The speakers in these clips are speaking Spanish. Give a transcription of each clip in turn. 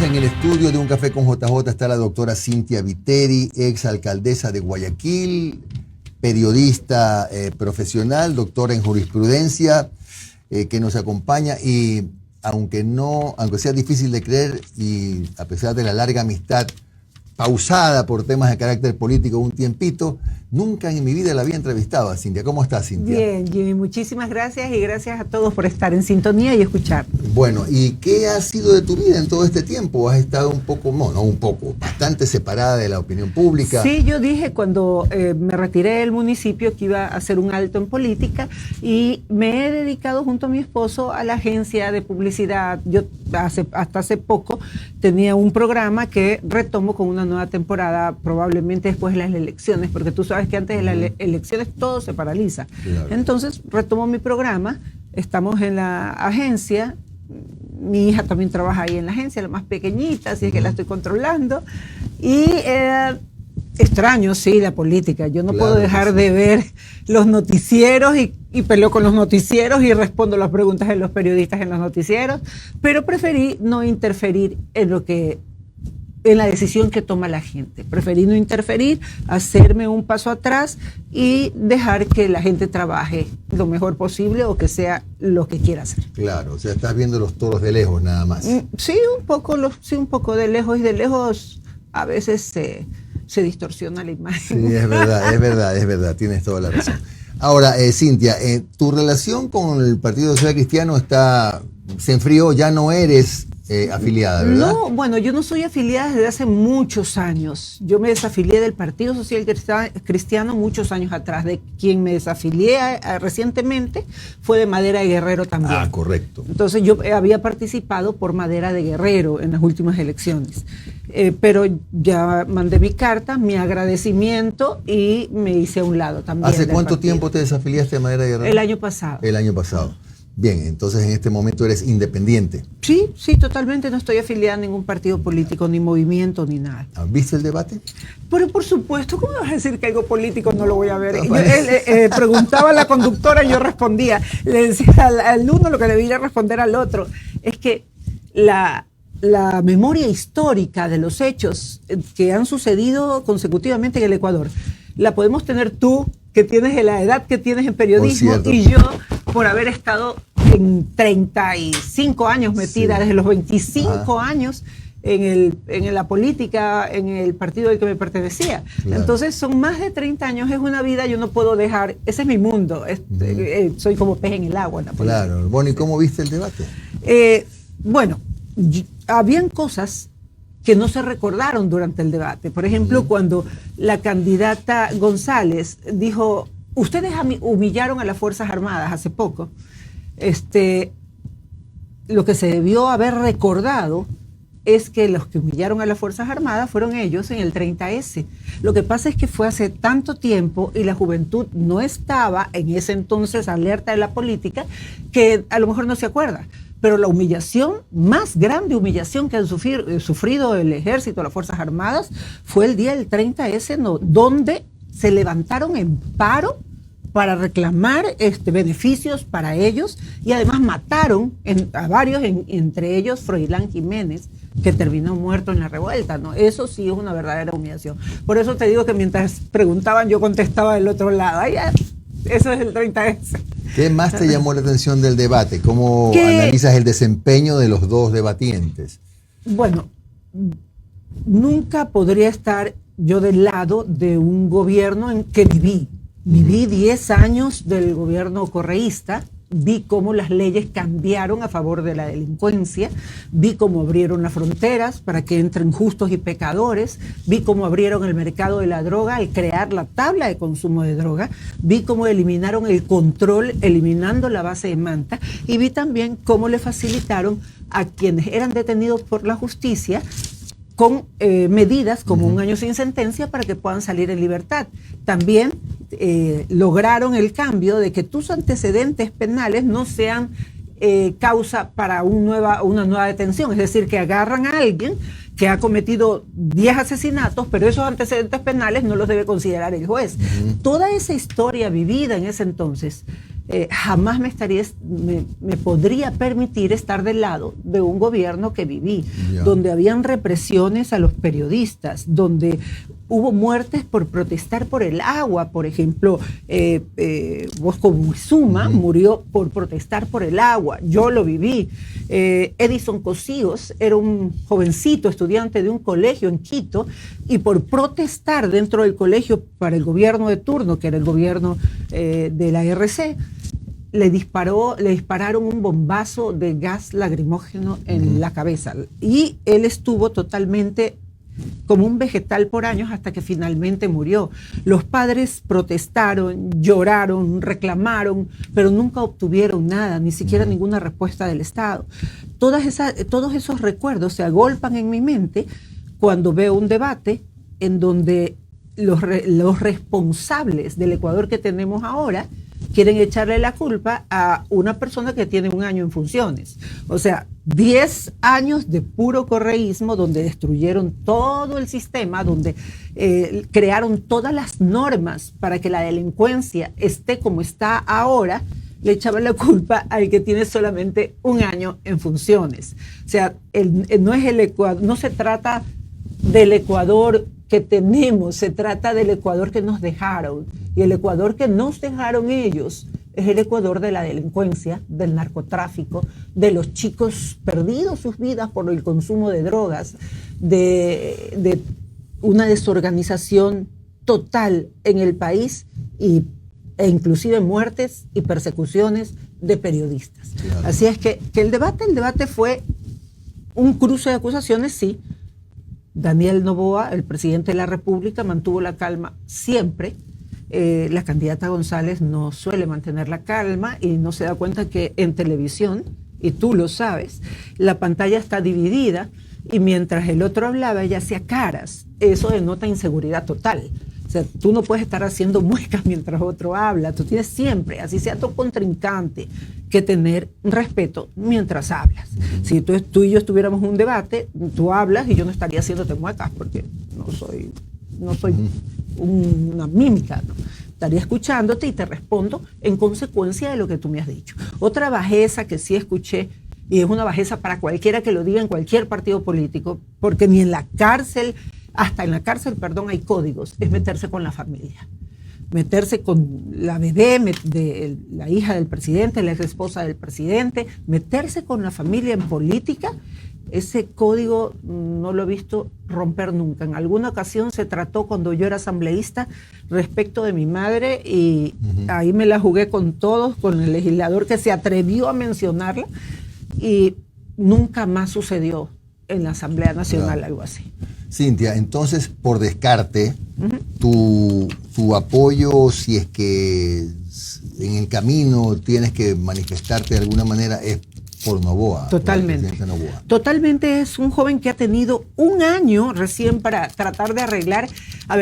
en el estudio de Un Café con JJ está la doctora Cynthia Viteri, ex alcaldesa de Guayaquil, periodista profesional, doctora en jurisprudencia, que nos acompaña y aunque sea difícil de creer y a pesar de la larga amistad pausada por temas de carácter político un tiempito, nunca en mi vida la había entrevistado a Cynthia. ¿Cómo estás, Cynthia? Bien, Jimmy, muchísimas gracias y gracias a todos por estar en sintonía y escuchar. Bueno, ¿y qué ha sido de tu vida en todo este tiempo? Has estado bastante separada de la opinión pública. Sí, yo dije cuando me retiré del municipio que iba a hacer un alto en política y me he dedicado junto a mi esposo a la agencia de publicidad. Yo hasta hace poco tenía un programa que retomo con una nueva temporada, probablemente después de las elecciones, porque tú sabes que antes de las elecciones todo se paraliza. Claro. Entonces retomo mi programa, estamos en la agencia, mi hija también trabaja ahí en la agencia, la más pequeñita, así es que la estoy controlando. Y extraño, sí, la política. Yo no puedo dejar de ver los noticieros y peleo con los noticieros y respondo las preguntas de los periodistas en los noticieros, pero preferí no interferir en la decisión que toma la gente. Preferí no interferir, hacerme un paso atrás y dejar que la gente trabaje lo mejor posible o que sea lo que quiera hacer. Claro, o sea, estás viendo los toros de lejos nada más. Sí, un poco de lejos, y de lejos a veces se distorsiona la imagen. Sí, es verdad, tienes toda la razón. Ahora, Cynthia, tu relación con el Partido Social Cristiano se enfrió, ya no eres afiliada, ¿verdad? No, bueno, yo no soy afiliada desde hace muchos años. Yo me desafilié del Partido Social Cristiano muchos años atrás. De quien me desafilié recientemente fue de Madera de Guerrero también. Ah, correcto. Entonces yo había participado por Madera de Guerrero en las últimas elecciones. Pero ya mandé mi carta, mi agradecimiento y me hice a un lado también. ¿Hace cuánto tiempo te desafiliaste de Madera de Guerrero? El año pasado. El año pasado. Bien, entonces en este momento eres independiente. Sí, totalmente. No estoy afiliada a ningún partido político, ni movimiento, ni nada. ¿Viste el debate? Pero por supuesto, ¿cómo me vas a decir que algo político no lo voy a ver? Preguntaba a la conductora y yo respondía. Le decía al uno lo que debía responder al otro. Es que la memoria histórica de los hechos que han sucedido consecutivamente en el Ecuador, la podemos tener tú, que tienes la edad que tienes en periodismo, y yo, por haber estado en 35 años metida, desde los 25 años en la política, en el partido al que me pertenecía. Claro. Entonces son más de 30 años, es una vida, yo no puedo dejar, ese es mi mundo, soy como pez en el agua en la política. Claro, bueno, ¿y cómo viste el debate? Bueno, habían cosas que no se recordaron durante el debate. Por ejemplo, cuando la candidata González dijo, ustedes humillaron a las Fuerzas Armadas hace poco, lo que se debió haber recordado es que los que humillaron a las Fuerzas Armadas fueron ellos en el 30S. Lo que pasa es que fue hace tanto tiempo y la juventud no estaba en ese entonces alerta de la política, que a lo mejor no se acuerda. Pero la más grande humillación que han sufrido el ejército, las Fuerzas Armadas, fue el día del 30S, donde se levantaron en paro para reclamar beneficios para ellos y además mataron a varios, entre ellos Froilán Jiménez, que terminó muerto en la revuelta, ¿no? Eso sí es una verdadera humillación. Por eso te digo que mientras preguntaban yo contestaba del otro lado. Eso es el 30S. ¿Qué más te llamó la atención del debate? ¿Cómo analizas el desempeño de los dos debatientes? Bueno, nunca podría estar yo del lado de un gobierno en que viví. Viví 10 años del gobierno correísta, vi cómo las leyes cambiaron a favor de la delincuencia, vi cómo abrieron las fronteras para que entren justos y pecadores, vi cómo abrieron el mercado de la droga al crear la tabla de consumo de droga, vi cómo eliminaron el control eliminando la base de manta y vi también cómo le facilitaron a quienes eran detenidos por la justicia con medidas como un año sin sentencia para que puedan salir en libertad. También lograron el cambio de que tus antecedentes penales no sean causa para una nueva detención. Es decir, que agarran a alguien que ha cometido 10 asesinatos, pero esos antecedentes penales no los debe considerar el juez. Toda esa historia vivida en ese entonces jamás me podría permitir estar del lado de un gobierno que viví, donde habían represiones a los periodistas, donde hubo muertes por protestar por el agua. Por ejemplo, Bosco Buizuma murió por protestar por el agua. Yo lo viví. Edison Cosíos era un jovencito estudiante de un colegio en Quito y por protestar dentro del colegio para el gobierno de turno, que era el gobierno de la RC, le dispararon un bombazo de gas lacrimógeno en la cabeza. Y él estuvo totalmente como un vegetal por años hasta que finalmente murió. Los padres protestaron, lloraron, reclamaron, pero nunca obtuvieron nada, ni siquiera ninguna respuesta del Estado. Todos esos recuerdos se agolpan en mi mente cuando veo un debate en donde los responsables del Ecuador que tenemos ahora quieren echarle la culpa a una persona que tiene 1 año en funciones. O sea, 10 años de puro correísmo donde destruyeron todo el sistema, donde crearon todas las normas para que la delincuencia esté como está ahora, le echaban la culpa al que tiene solamente 1 año en funciones. O sea, no es el Ecuador, no se trata del Ecuador que tenemos, se trata del Ecuador que nos dejaron. Y el Ecuador que nos dejaron ellos es el Ecuador de la delincuencia, del narcotráfico, de los chicos perdidos sus vidas por el consumo de drogas, de una desorganización total en el país e inclusive muertes y persecuciones de periodistas. Claro. Así es que el debate fue un cruce de acusaciones, sí. Daniel Noboa, el presidente de la República, mantuvo la calma siempre. La candidata González no suele mantener la calma y no se da cuenta que en televisión, y tú lo sabes, la pantalla está dividida y mientras el otro hablaba ella hacía caras. Eso denota inseguridad total. O sea, tú no puedes estar haciendo muecas mientras otro habla. Tú tienes siempre, así sea tu contrincante, que tener respeto mientras hablas. Si tú y yo estuviéramos en un debate, tú hablas y yo no estaría haciéndote muecas porque no soy una mímica, ¿no? Estaría escuchándote y te respondo en consecuencia de lo que tú me has dicho. Otra bajeza que sí escuché, y es una bajeza para cualquiera que lo diga en cualquier partido político, porque ni en la cárcel, hasta en la cárcel, perdón, hay códigos, es meterse con la familia. Meterse con la bebé, la hija del presidente, la ex esposa del presidente, meterse con la familia en política, ese código no lo he visto romper nunca. En alguna ocasión se trató cuando yo era asambleísta respecto de mi madre y ahí me la jugué con todos, con el legislador que se atrevió a mencionarla y nunca más sucedió en la Asamblea Nacional, algo así. Cintia, entonces, por descarte, tu apoyo, si es que en el camino tienes que manifestarte de alguna manera, es por Noboa. Totalmente. Por Noboa. Totalmente, es un joven que ha tenido 1 año recién para tratar de arreglar,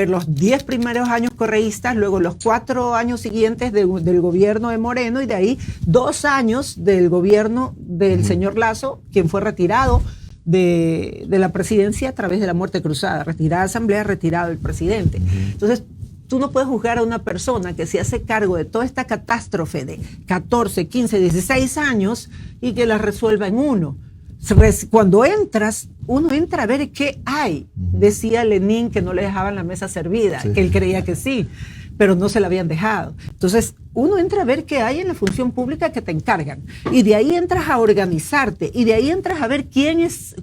los 10 primeros años correístas, luego los 4 años siguientes del gobierno de Moreno y de ahí 2 años del gobierno del señor Lasso, quien fue retirado de la presidencia a través de la muerte cruzada, retirada asamblea, retirado el presidente. Entonces, tú no puedes juzgar a una persona que se hace cargo de toda esta catástrofe de 14, 15, 16 años y que la resuelva en 1. Cuando uno entra a ver qué hay. Decía Lenin que no le dejaban la mesa servida, que él creía que sí, pero no se la habían dejado. Entonces, uno entra a ver qué hay en la función pública que te encargan. Y de ahí entras a organizarte. Y de ahí entras a ver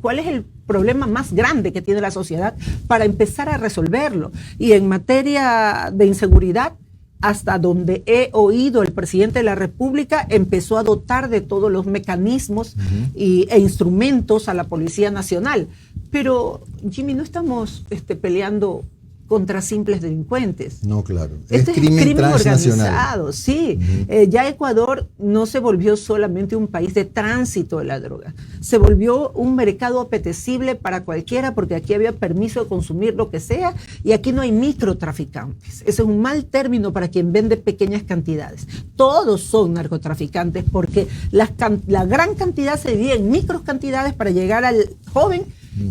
cuál es el problema más grande que tiene la sociedad para empezar a resolverlo. Y en materia de inseguridad, hasta donde he oído, el presidente de la República empezó a dotar de todos los mecanismos e instrumentos a la Policía Nacional. Pero, Jimmy, no estamos peleando contra simples delincuentes. No, claro. Este es crimen organizado, sí. Uh-huh. Ya Ecuador no se volvió solamente un país de tránsito de la droga, se volvió un mercado apetecible para cualquiera porque aquí había permiso de consumir lo que sea y aquí no hay microtraficantes. Ese es un mal término para quien vende pequeñas cantidades. Todos son narcotraficantes porque la gran cantidad se divide en micro cantidades para llegar al joven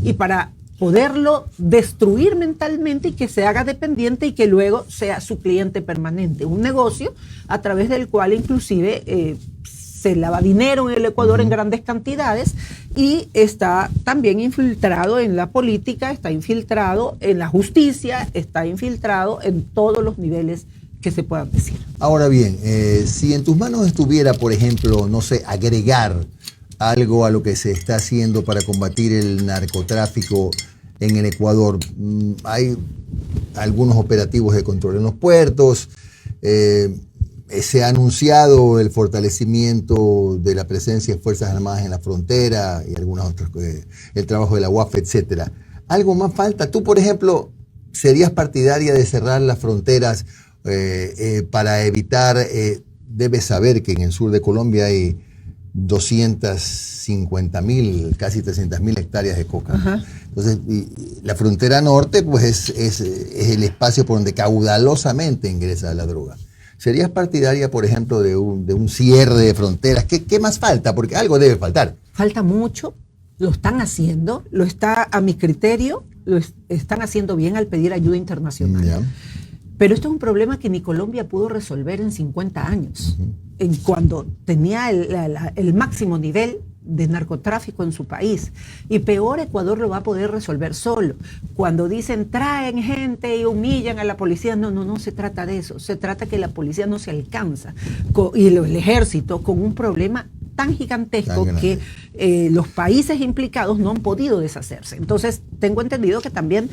y para poderlo destruir mentalmente y que se haga dependiente y que luego sea su cliente permanente. Un negocio a través del cual inclusive se lava dinero en el Ecuador en grandes cantidades y está también infiltrado en la política, está infiltrado en la justicia, está infiltrado en todos los niveles que se puedan decir. Ahora bien, si en tus manos estuviera, por ejemplo, no sé, agregar algo a lo que se está haciendo para combatir el narcotráfico en el Ecuador, hay algunos operativos de control en los puertos, se ha anunciado el fortalecimiento de la presencia de Fuerzas Armadas en la frontera y algunas otras cosas, el trabajo de la UAF, etcétera. ¿Algo más falta? Tú, por ejemplo, ¿serías partidaria de cerrar las fronteras para evitar, debes saber que en el sur de Colombia hay 250.000, casi 300.000 hectáreas de coca? Ajá. Entonces, la frontera norte pues es el espacio por donde caudalosamente ingresa la droga. ¿Serías partidaria, por ejemplo, de un cierre de fronteras? ¿Qué más falta? Porque algo debe faltar. Falta mucho, lo están haciendo, lo está a mi criterio, lo están haciendo bien al pedir ayuda internacional. Ya. Pero esto es un problema que ni Colombia pudo resolver en 50 años, cuando tenía el máximo nivel de narcotráfico en su país. Y peor, Ecuador lo va a poder resolver solo. Cuando dicen traen gente y humillan a la policía, no se trata de eso. Se trata que la policía no se alcanza y el ejército con un problema tan gigantesco que los países implicados no han podido deshacerse. Entonces, tengo entendido que también,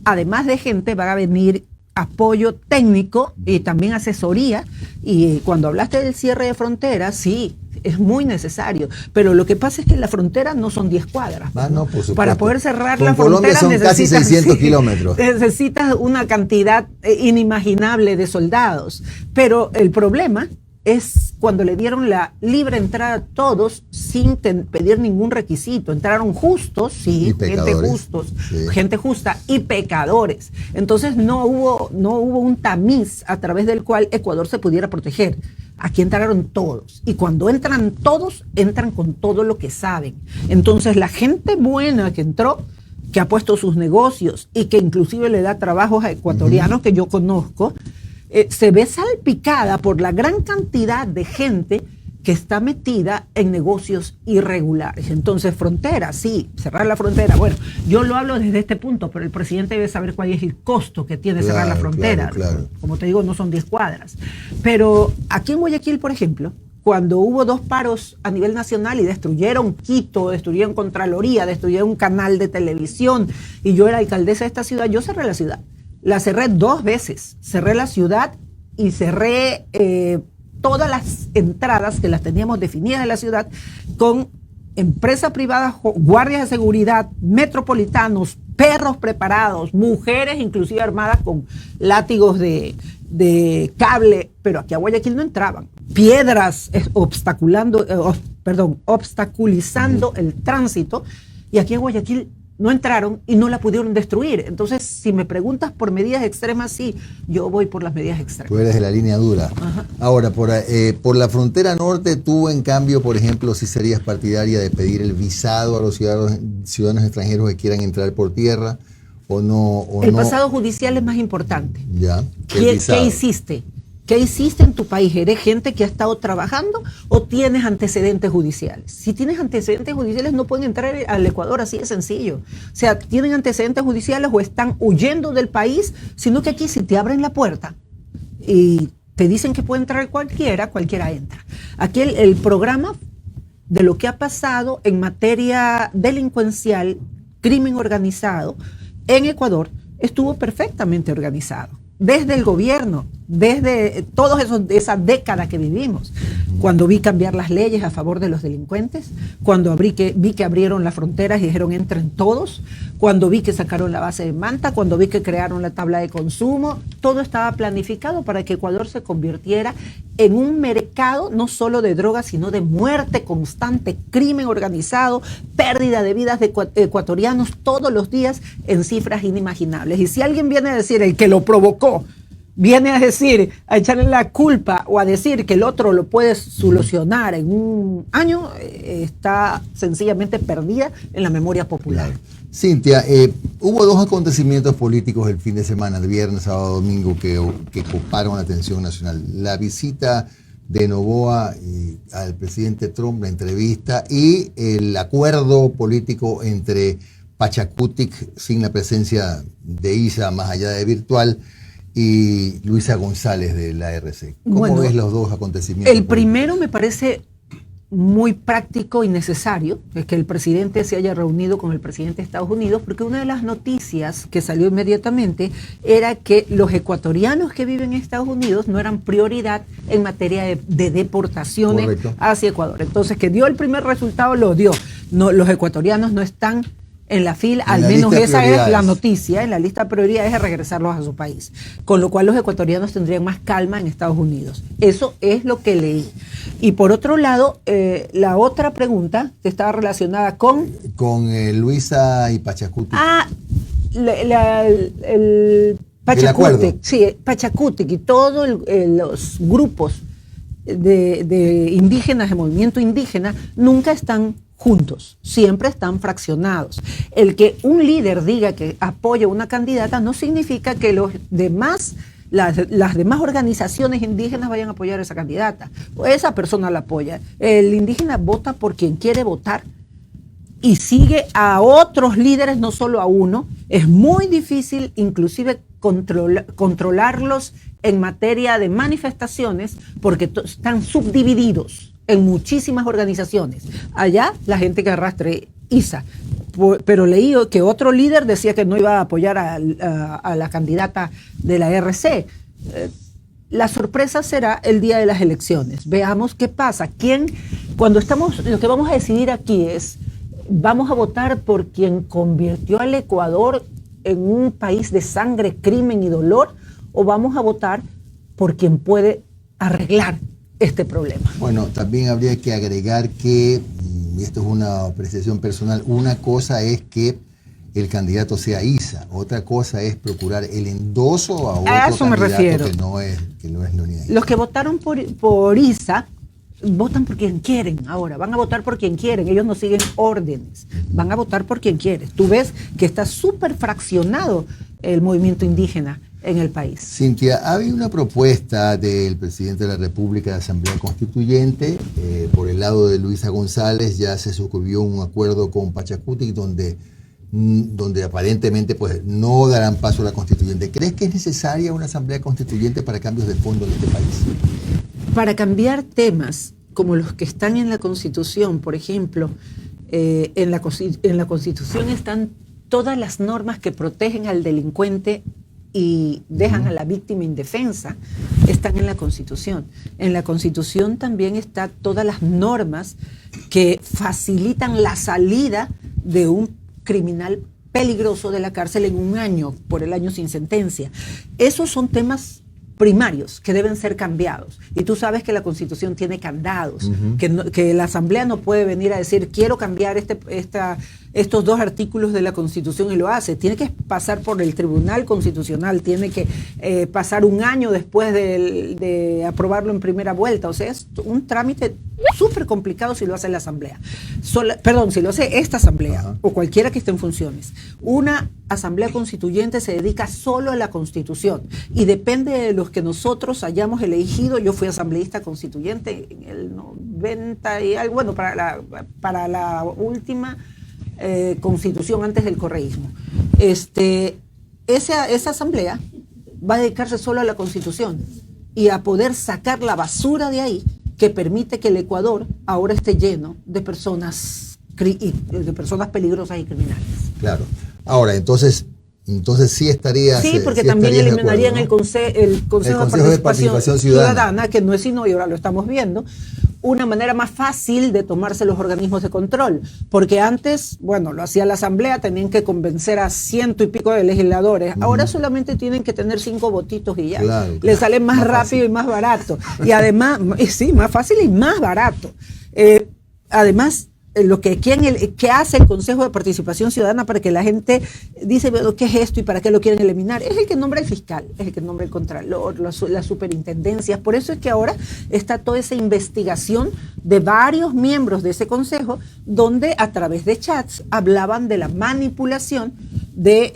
además de gente, va a venir apoyo técnico y también asesoría. Y cuando hablaste del cierre de fronteras, sí, es muy necesario, pero lo que pasa es que la frontera no son 10 cuadras. No, por supuesto. Para poder cerrar la frontera son casi 600 kilómetros. Necesitas una cantidad inimaginable de soldados, pero el problema es cuando le dieron la libre entrada a todos sin pedir ningún requisito. Entraron justos, sí, gente justa y pecadores. Entonces no hubo un tamiz a través del cual Ecuador se pudiera proteger. Aquí entraron todos. Y cuando entran todos, entran con todo lo que saben. Entonces la gente buena que entró, que ha puesto sus negocios y que inclusive le da trabajos a ecuatorianos que yo conozco, se ve salpicada por la gran cantidad de gente que está metida en negocios irregulares. Entonces, frontera, sí, cerrar la frontera. Bueno, yo lo hablo desde este punto, pero el presidente debe saber cuál es el costo que tiene cerrar la frontera. Claro. Como te digo, no son 10 cuadras. Pero aquí en Guayaquil, por ejemplo, cuando hubo 2 paros a nivel nacional y destruyeron Quito, destruyeron Contraloría, destruyeron un canal de televisión, y yo era alcaldesa de esta ciudad, yo cerré la ciudad. La cerré 2 veces. Cerré la ciudad y cerré todas las entradas que las teníamos definidas en la ciudad con empresas privadas, guardias de seguridad, metropolitanos, perros preparados, mujeres inclusive armadas con látigos de cable, pero aquí a Guayaquil no entraban. Piedras obstaculizando el tránsito, y aquí en Guayaquil no entraron y no la pudieron destruir. Entonces, si me preguntas por medidas extremas, sí, yo voy por las medidas extremas. Tú eres de la línea dura. Ajá. Ahora, por la frontera norte, tú, en cambio, por ejemplo, ¿sí serías partidaria de pedir el visado a los ciudadanos extranjeros que quieran entrar por tierra o no? El pasado judicial es más importante. Ya. ¿Qué hiciste? ¿Qué hiciste en tu país? ¿Eres gente que ha estado trabajando o tienes antecedentes judiciales? Si tienes antecedentes judiciales no pueden entrar al Ecuador, así de sencillo. O sea, tienen antecedentes judiciales o están huyendo del país, sino que aquí si te abren la puerta y te dicen que puede entrar cualquiera entra. Aquí el programa de lo que ha pasado en materia delincuencial, crimen organizado en Ecuador, estuvo perfectamente organizado. Desde el gobierno, desde esa década que vivimos, cuando vi cambiar las leyes a favor de los delincuentes, cuando vi que abrieron las fronteras y dijeron entren todos, cuando vi que sacaron la base de Manta, cuando vi que crearon la tabla de consumo, todo estaba planificado para que Ecuador se convirtiera en un mercado no solo de drogas, sino de muerte constante, crimen organizado, pérdida de vidas de ecuatorianos todos los días en cifras inimaginables. Y si alguien viene a decir el que lo provocó viene a decir, a echarle la culpa o a decir que el otro lo puede solucionar en un año, está sencillamente perdida en la memoria popular. Claro. Cintia, hubo dos acontecimientos políticos el fin de semana, el viernes, sábado, domingo, que coparon la atención nacional. La visita de Noboa al presidente Trump, la entrevista, y el acuerdo político entre Pachacutic, sin la presencia de Isa, más allá de virtual, y Luisa González de la RC. ¿Cómo ves los dos acontecimientos? El primero me parece muy práctico y necesario, es que el presidente se haya reunido con el presidente de Estados Unidos, porque una de las noticias que salió inmediatamente era que los ecuatorianos que viven en Estados Unidos no eran prioridad en materia de deportaciones. Correcto. Hacia Ecuador. Entonces, que dio el primer resultado, lo dio. No, los ecuatorianos no están en la fila, al menos esa es la noticia, en la lista de prioridades de regresarlos a su país. Con lo cual los ecuatorianos tendrían más calma en Estados Unidos. Eso es lo que leí. Y por otro lado, la otra pregunta que estaba relacionada con Luisa y Pachacutic. El Pachacutic, sí, Pachacutic y todos los grupos de indígenas, de movimiento indígena, nunca están juntos, siempre están fraccionados. El que un líder diga que apoya una candidata no significa que los demás, las demás organizaciones indígenas vayan a apoyar a esa candidata. Esa persona la apoya. El indígena vota por quien quiere votar y sigue a otros líderes, no solo a uno. Es muy difícil inclusive controlarlos en materia de manifestaciones porque están subdivididos en muchísimas organizaciones. Allá la gente que arrastre Isa. Pero leí que otro líder decía que no iba a apoyar a la candidata de la RC. La sorpresa será el día de las elecciones. Veamos qué pasa. Lo que vamos a decidir aquí es, ¿vamos a votar por quien convirtió al Ecuador en un país de sangre, crimen y dolor? ¿O vamos a votar por quien puede arreglar este problema? Bueno, también habría que agregar que, y esto es una apreciación personal, una cosa es que el candidato sea Isa, otra cosa es procurar el endoso a otro candidato que no es Leonidas. Los que votaron por Isa votan por quien quieren ahora, van a votar por quien quieren, ellos no siguen órdenes, van a votar por quien quieren. Tú ves que está súper fraccionado el movimiento indígena en el país. Cintia, había una propuesta del presidente de la República de Asamblea Constituyente, por el lado de Luisa González ya se suscribió un acuerdo con Pachacutic donde aparentemente pues no darán paso a la constituyente. ¿Crees que es necesaria una Asamblea Constituyente para cambios de fondo en este país? Para cambiar temas como los que están en la Constitución, por ejemplo, en la Constitución están todas las normas que protegen al delincuente y dejan a la víctima indefensa, están en la Constitución. En la Constitución también están todas las normas que facilitan la salida de un criminal peligroso de la cárcel en un año, por el año sin sentencia. Esos son temas primarios que deben ser cambiados. Y tú sabes que la Constitución tiene candados, que la Asamblea no puede venir a decir quiero cambiar estos dos artículos de la Constitución y lo hace. Tiene que pasar por el Tribunal Constitucional, tiene que pasar un año después de aprobarlo en primera vuelta. O sea, es un trámite súper complicado si lo hace la Asamblea. Si lo hace esta Asamblea o cualquiera que esté en funciones. Una Asamblea Constituyente se dedica solo a la Constitución y depende de los que nosotros hayamos elegido. Yo fui asambleísta constituyente en el 90 y algo, bueno, para la última Constitución antes del correísmo. Esa asamblea va a dedicarse solo a la Constitución y a poder sacar la basura de ahí que permite que el Ecuador ahora esté lleno de personas peligrosas y criminales. Claro. Ahora, entonces sí estaría... Sí, porque también eliminarían, ¿no?, el Consejo de Participación Ciudadana, que no es sino, y ahora lo estamos viendo, una manera más fácil de tomarse los organismos de control. Porque antes, bueno, lo hacía la Asamblea, tenían que convencer a 100 y pico de legisladores. Ahora solamente tienen que tener 5 votitos y ya. Claro. Les sale más rápido fácil y más barato. Y además, sí, más fácil y más barato. Además, ¿qué hace el Consejo de Participación Ciudadana para que la gente dice, bueno, ¿qué es esto y para qué lo quieren eliminar? Es el que nombra el fiscal, es el que nombra el contralor, las superintendencias. Por eso es que ahora está toda esa investigación de varios miembros de ese consejo, donde a través de chats hablaban de la manipulación del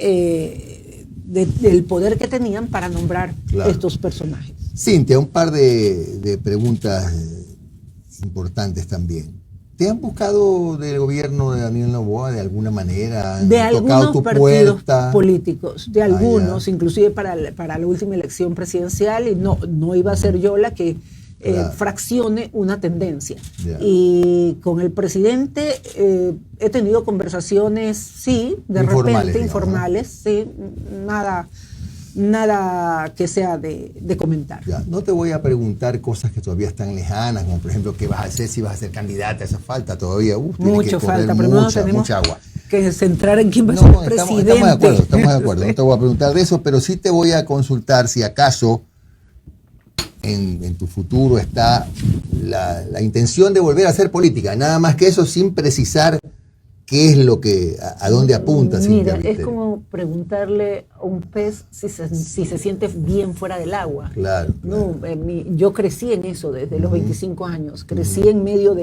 poder que tenían para nombrar estos personajes. Cintia, un par de preguntas importantes también. ¿Te han buscado del gobierno de Daniel Noboa de alguna manera? De algunos partidos puerta? Políticos, de algunos, inclusive para la última elección presidencial, y no iba a ser yo la que fraccione una tendencia. Y con el presidente he tenido conversaciones, sí, de repente, informales, sí, nada que sea de comentar. No te voy a preguntar cosas que todavía están lejanas, como por ejemplo qué vas a hacer, si vas a ser candidata, eso falta todavía. Mucho falta, pero no tenemos mucha agua. Que centrar en quién va a ser presidente. Estamos de acuerdo. No te voy a preguntar de eso, pero sí te voy a consultar si acaso en tu futuro está la intención de volver a hacer política, nada más que eso, sin precisar qué es lo que, a dónde apunta. Mira, es como preguntarle a un pez si se siente bien fuera del agua. Claro. No, yo crecí en eso desde los 25 años, crecí en medio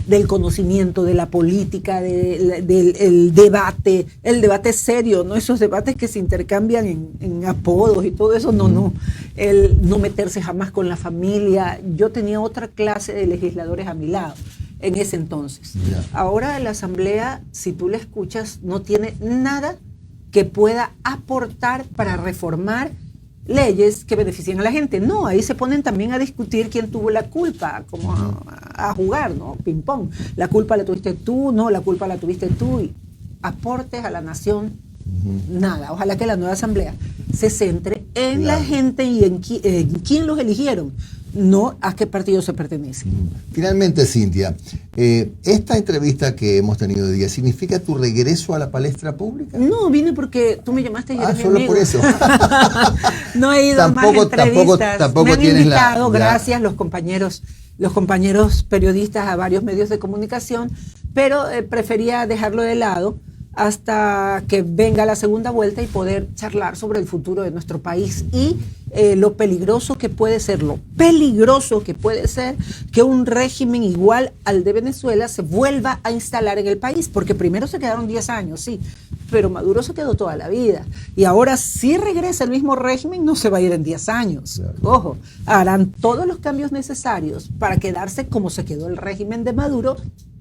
del conocimiento, de la política, del debate, el debate serio, no esos debates que se intercambian en apodos y todo eso, no, el no meterse jamás con la familia. Yo tenía otra clase de legisladores a mi lado en ese entonces. Ahora la Asamblea, si tú la escuchas, no tiene nada que pueda aportar para reformar leyes que beneficien a la gente. No, ahí se ponen también a discutir quién tuvo la culpa, como a jugar, ¿no? Ping pong. La culpa la tuviste tú, no, la culpa la tuviste tú. Y aportes a la nación, nada. Ojalá que la nueva Asamblea se centre en la gente y en quién los eligieron, no a qué partido se pertenece. Finalmente, Cintia, esta entrevista que hemos tenido hoy día, ¿significa tu regreso a la palestra pública? No, vine porque tú me llamaste y eres mi solo amigo. por eso. No he ido a más entrevistas. Tampoco me han tienes invitado, gracias, los compañeros periodistas a varios medios de comunicación, pero prefería dejarlo de lado hasta que venga la segunda vuelta y poder charlar sobre el futuro de nuestro país y lo peligroso que puede ser, que un régimen igual al de Venezuela se vuelva a instalar en el país, porque primero se quedaron 10 años, sí, pero Maduro se quedó toda la vida, y ahora si regresa el mismo régimen no se va a ir en 10 años, claro. Ojo, harán todos los cambios necesarios para quedarse como se quedó el régimen de Maduro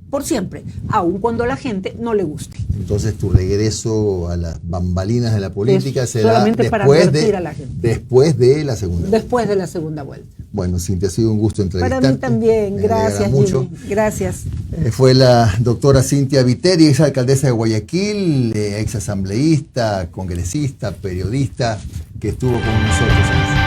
por siempre, aun cuando a la gente no le guste. Entonces tu regreso a las bambalinas de la política será solamente para advertir a la gente. Después de la segunda vuelta. Después de la segunda vuelta. Bueno, Cintia, ha sido un gusto entrevistarte. Para mí también, gracias, Jimmy. Gracias. Fue la doctora Cintia Viteri, ex alcaldesa de Guayaquil, ex asambleísta, congresista, periodista, que estuvo con nosotros.